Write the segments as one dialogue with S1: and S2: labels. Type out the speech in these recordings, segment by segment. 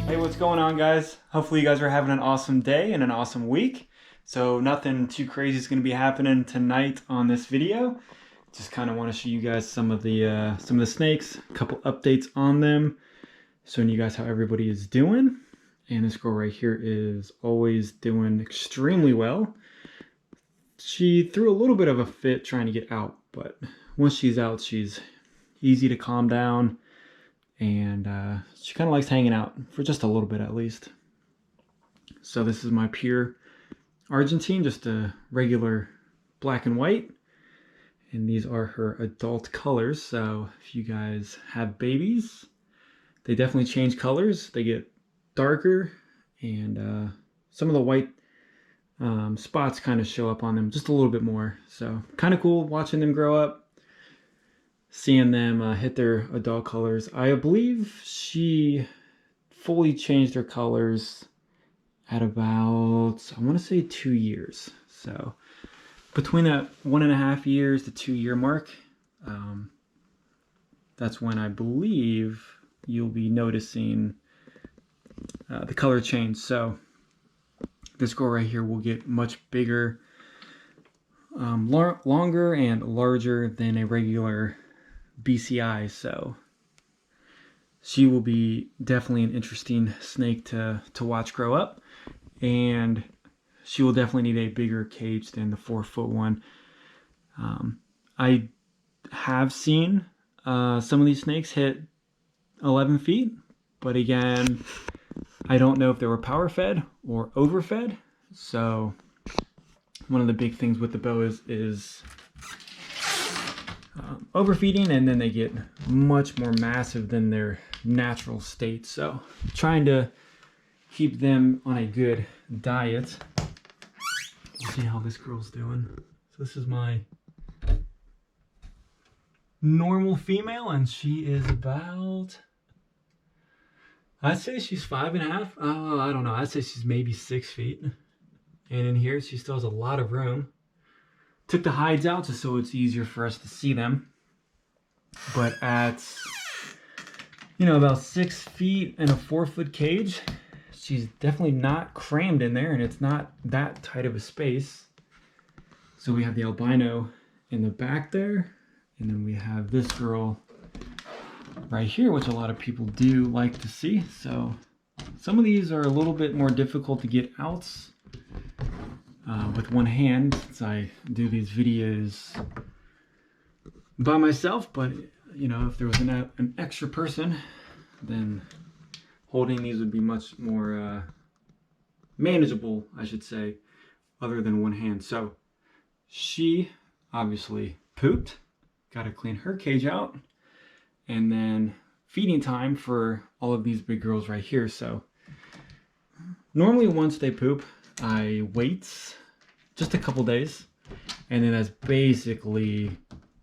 S1: Hey, what's going on, guys? Hopefully you guys are having an awesome day and an awesome week. So nothing too crazy is going to be happening tonight on this video. Just kind of want to show you guys some of the snakes, a couple updates on them, showing you guys how everybody is doing. And this girl right here is always doing extremely well. She threw a little bit of a fit trying to get out, but once she's out, she's easy to calm down. And she kind of likes hanging out for just a little bit at least. So this is my pure Argentine, just a regular black and white. And these are her adult colors. So if you guys have babies, they definitely change colors. They get darker, and some of the white spots kind of show up on them just a little bit more. So kind of cool watching them grow up. Seeing them hit their adult colors. I believe she fully changed her colors at about, I want to say 2 years. So between that 1.5 years to 2 year mark, that's when I believe you'll be noticing the color change. So this girl right here will get much bigger, longer and larger than a regular BCI, so she will be definitely an interesting snake to watch grow up, and she will definitely need a bigger cage than the 4-foot one. I have seen some of these snakes hit 11 feet, but again, I don't know if they were power fed or overfed. So one of the big things with the boas is overfeeding, and then they get much more massive than their natural state. So trying to keep them on a good diet. Let's see how this girl's doing. So this is my normal female, and she is about, I'd say she's 5.5. I don't know, I'd say she's maybe 6 feet. And in here she still has a lot of room. Took the hides out just so it's easier for us to see them. But at, about 6 feet in a 4-foot cage, she's definitely not crammed in there, and it's not that tight of a space. So we have the albino in the back there, and then we have this girl right here, which a lot of people do like to see. So some of these are a little bit more difficult to get out with one hand, since I do these videos by myself. But if there was an extra person, then holding these would be much more manageable, I should say, other than one hand. So she obviously pooped, got to clean her cage out, and then feeding time for all of these big girls right here. So normally once they poop, I wait just a couple days, and then that's basically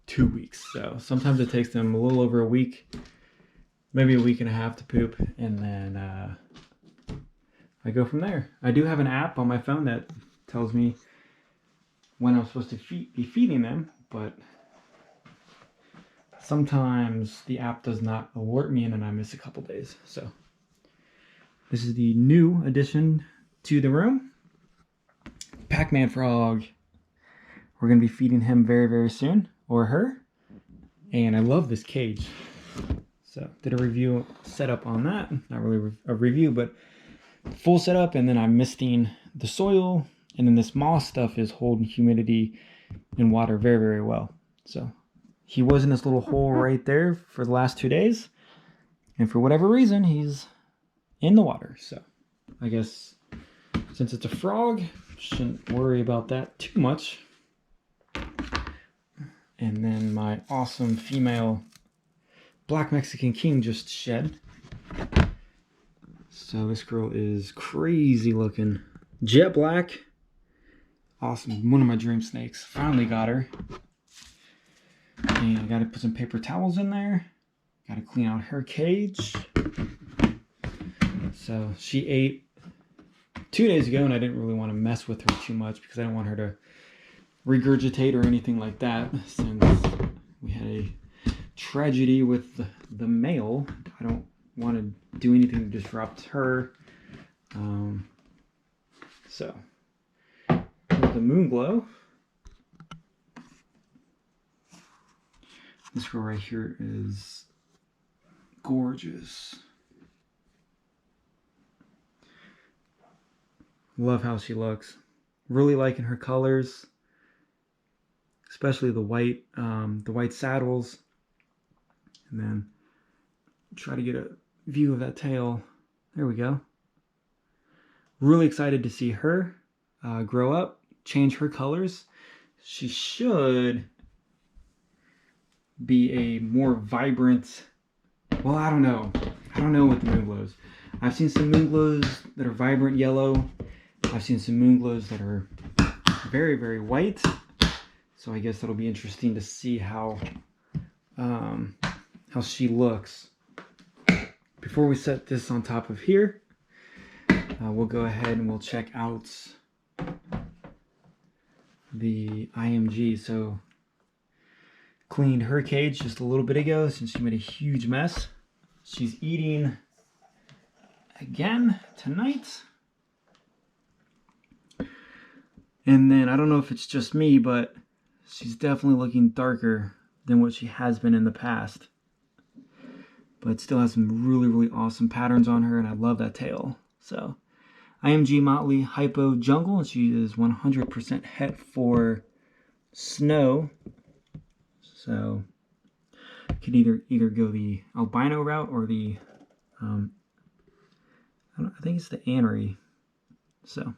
S1: 2 weeks. So sometimes it takes them a little over a week, maybe a week and a half to poop, and then I go from there. I do have an app on my phone that tells me when I'm supposed to be feeding them, but sometimes the app does not alert me, and then I miss a couple days. So this is the new addition to the room. Pac-man frog. We're going to be feeding him very, very soon, or her. And I love this cage. So did a review setup on that. Not really a review, but full setup. And then I'm misting the soil. And then this moss stuff is holding humidity and water very, very well. So he was in this little hole right there for the last 2 days. And for whatever reason, he's in the water. So I guess since it's a frog, shouldn't worry about that too much. And then my awesome female Black Mexican King just shed. So this girl is crazy looking. Jet black. Awesome. One of my dream snakes. Finally got her. And I got to put some paper towels in there. Got to clean out her cage. So she ate 2 days ago, and I didn't really want to mess with her too much because I don't want her to regurgitate or anything like that, since we had a tragedy with the male. I don't want to do anything to disrupt her. So here's the moon glow. This girl right here is gorgeous. Love how she looks. Really liking her colors, especially the white saddles. And then try to get a view of that tail. There we go. Really excited to see her grow up, change her colors. She should be a more vibrant, well, I don't know with the moon glows. I've seen some moon glows that are vibrant yellow. I've seen some moon glows that are very, very white. So I guess that'll be interesting to see how she looks. Before we set this on top of here, we'll go ahead and we'll check out the IMG. So cleaned her cage just a little bit ago since she made a huge mess. She's eating again tonight. And then I don't know if it's just me, but she's definitely looking darker than what she has been in the past. But still has some really, really awesome patterns on her, and I love that tail. So IMG Motley Hypo Jungle, and she is 100% het for snow. So you could either go the albino route or the I think it's the anery. So,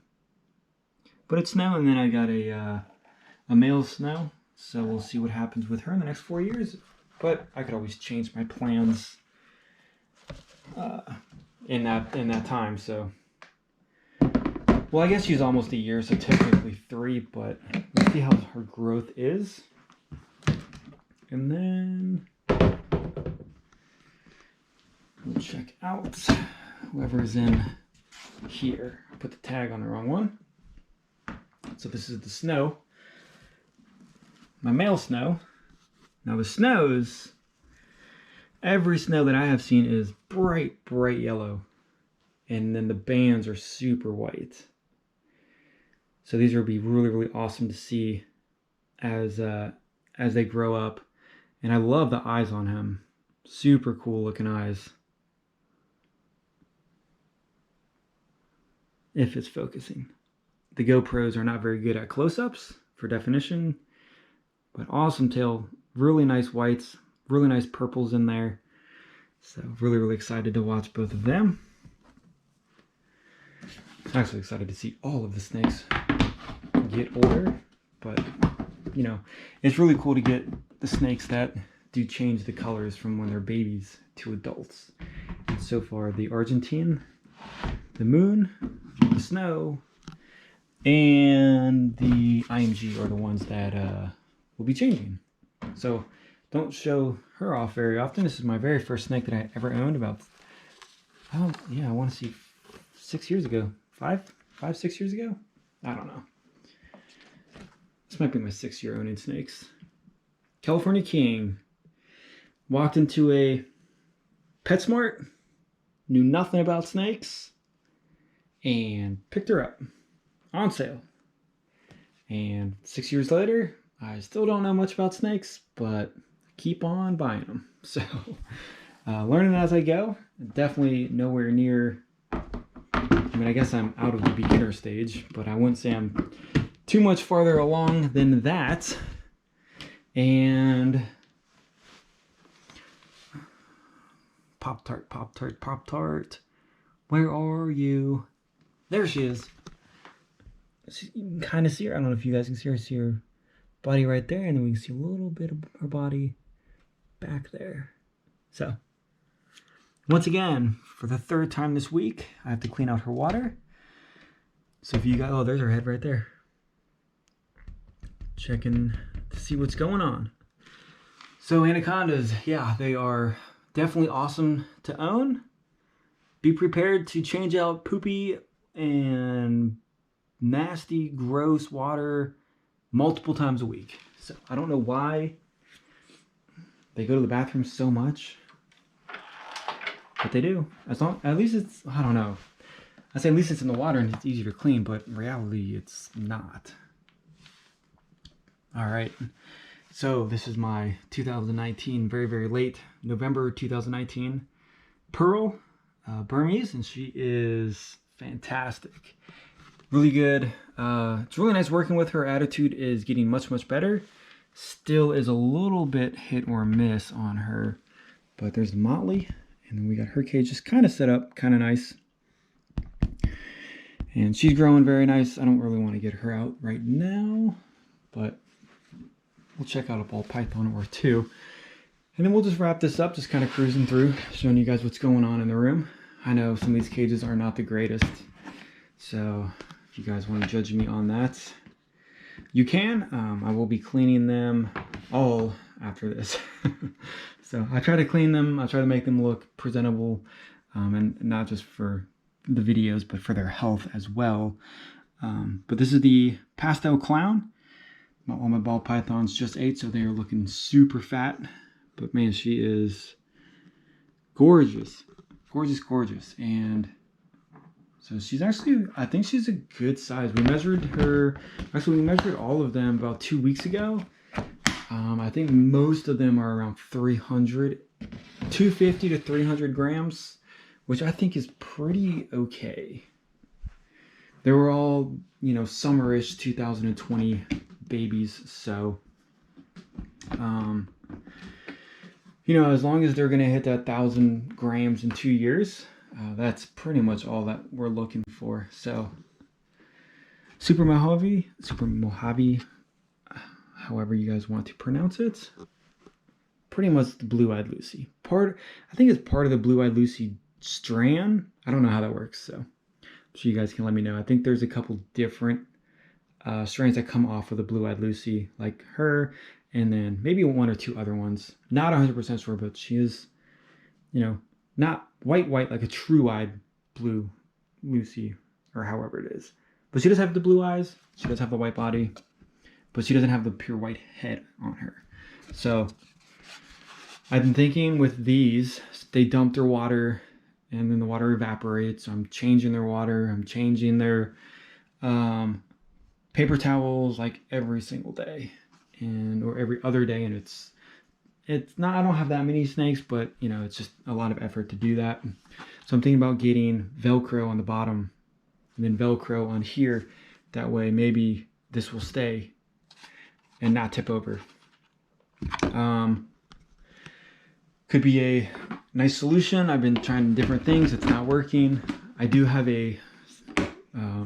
S1: but it's snow, and then I got a male snow. So we'll see what happens with her in the next 4 years. But I could always change my plans in that time. So, well, I guess she's almost a year, so technically 3. But let's see how her growth is. And then we'll check out whoever's in here. I put the tag on the wrong one. So this is the snow. My male snow. Now the snows, every snow that I have seen is bright, bright yellow. And then the bands are super white. So these will be really, really awesome to see as they grow up. And I love the eyes on him. Super cool looking eyes. If it's focusing. The GoPros are not very good at close-ups for definition. But awesome tail. Really nice whites. Really nice purples in there. So really, really excited to watch both of them. I'm actually excited to see all of the snakes get older. But, you know, it's really cool to get the snakes that do change the colors from when they're babies to adults. And so far, the Argentine, the moon, the snow, and the IMG are the ones that will be changing. So don't show her off very often. This is my very first snake that I ever owned about, oh yeah, I want to see 6 years ago. 6 years ago? I don't know. This might be my 6th year owning snakes. California King. Walked into a PetSmart, knew nothing about snakes, and picked her up on sale. And 6 years later, I still don't know much about snakes, but keep on buying them. So, learning as I go. Definitely nowhere near, I mean, I guess I'm out of the beginner stage, but I wouldn't say I'm too much farther along than that. And Pop-Tart, Pop-Tart, Pop-Tart. Where are you? There she is. You can kind of see her. I don't know if you guys can see her. See her body right there, and then we can see a little bit of her body back there. So, once again, for the 3rd time this week, I have to clean out her water. So if you guys, oh, there's her head right there. Checking to see what's going on. So anacondas, yeah, they are definitely awesome to own. Be prepared to change out poopy and nasty, gross water multiple times a week. So I don't know why they go to the bathroom so much. but they do. At least it's, I don't know. I say at least it's in the water and it's easy to clean, but in reality it's not. All right. So this is my 2019, very, very late November 2019 Pearl Burmese, and she is fantastic. Really good. It's really nice working with her. Attitude is getting much, much better. Still is a little bit hit or miss on her, but there's the Motley, and then we got her cage just kind of set up, kind of nice. And she's growing very nice. I don't really want to get her out right now, but we'll check out a ball python or two. And then we'll just wrap this up, just kind of cruising through, showing you guys what's going on in the room. I know some of these cages are not the greatest, so if you guys want to judge me on that, you can. I will be cleaning them all after this. So I try to clean them. I try to make them look presentable, and not just for the videos, but for their health as well. But this is the pastel clown. All my ball pythons just ate, so they are looking super fat. But man, she is gorgeous. Gorgeous, gorgeous. And so she's actually, I think she's a good size. We measured her, actually we measured all of them about 2 weeks ago. I think most of them are around 250 to 300 grams, which I think is pretty okay. They were all, you know, summerish 2020 babies. So, you know, as long as they're going to hit that 1,000 grams in 2 years, that's pretty much all that we're looking for. So, Super Mojave, however you guys want to pronounce it, pretty much the blue-eyed Lucy. I think it's part of the blue-eyed Lucy strand. I don't know how that works, so I'm sure you guys can let me know. I think there's a couple different strands that come off of the blue-eyed Lucy, like her, and then maybe one or two other ones. Not 100% sure, but she is, you know, not white like a true-eyed blue Lucy, or however it is. But she does have the blue eyes, she does have the white body, but she doesn't have the pure white head on her. So I've been thinking with these, they dump their water and then the water evaporates. So I'm changing their water. I'm changing their paper towels like every single day or every other day. And it's not, I don't have that many snakes, but you know, it's just a lot of effort to do that. So I'm thinking about getting Velcro on the bottom and then Velcro on here. That way maybe this will stay and not tip over. Could be a nice solution. I've been trying different things. It's not working. I do have a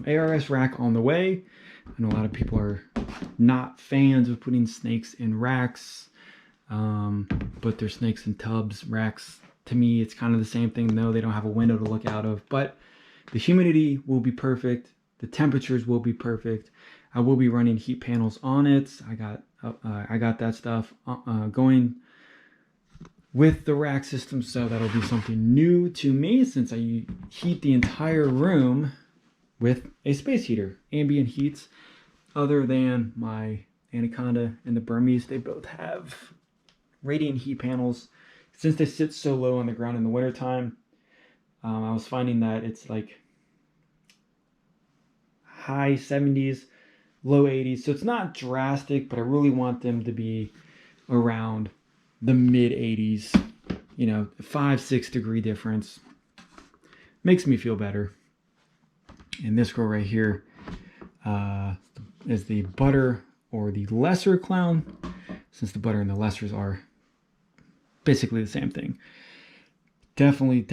S1: ARS rack on the way. I know a lot of people are not fans of putting snakes in racks, but they're snakes in tubs. Racks, to me, it's kind of the same thing, though they don't have a window to look out of. But the humidity will be perfect. The temperatures will be perfect. I will be running heat panels on it. I got that stuff going with the rack system, so that'll be something new to me since I heat the entire room with a space heater. Ambient heats, other than my Anaconda and the Burmese, they both have radiant heat panels. Since they sit so low on the ground in the wintertime, I was finding that it's like high 70s, low 80s. So it's not drastic, but I really want them to be around the mid 80s, you know, 5-6 degree difference. Makes me feel better. And this girl right here is the butter or the lesser clown, since the butter and the lessers are basically the same thing. Definitely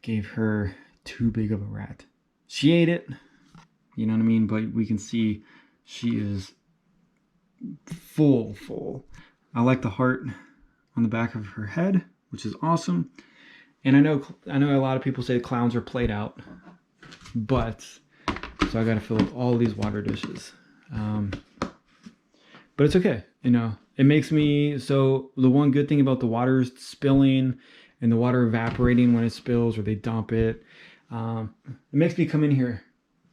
S1: gave her too big of a rat. She ate it, you know what I mean? But we can see she is full. I like the heart on the back of her head, which is awesome. And I know a lot of people say clowns are played out, but so I got to fill up all these water dishes. But it's okay, you know. It makes me, so the one good thing about the water spilling and the water evaporating when it spills or they dump it, it makes me come in here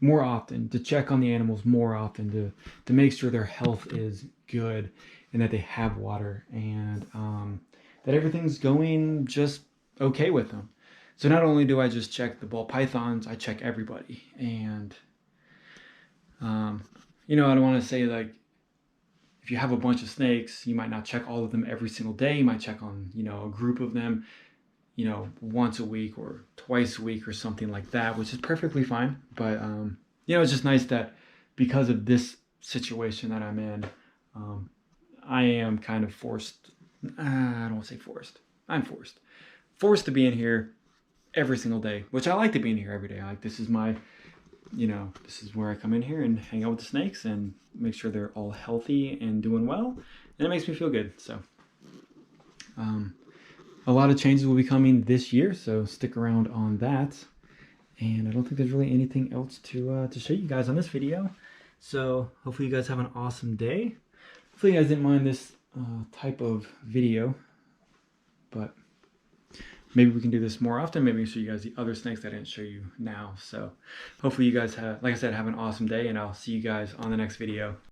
S1: more often to check on the animals more often to make sure their health is good and that they have water and that everything's going just okay with them. So not only do I just check the ball pythons, I check everybody. And, you know, I don't want to say like, if you have a bunch of snakes, you might not check all of them every single day. You might check on, you know, a group of them, you know, once a week or twice a week or something like that, which is perfectly fine. But, you know, it's just nice that because of this situation that I'm in, I am kind of forced. I don't want to say forced. I'm forced to be in here every single day, which I like to be in here every day. Like, this is my, you know, this is where I come in here and hang out with the snakes and make sure they're all healthy and doing well. And it makes me feel good. So, a lot of changes will be coming this year, so stick around on that. And I don't think there's really anything else to show you guys on this video. So hopefully you guys have an awesome day. Hopefully you guys didn't mind this type of video, but maybe we can do this more often. Maybe show you guys the other snakes that I didn't show you now. So hopefully you guys have, like I said, have an awesome day, and I'll see you guys on the next video.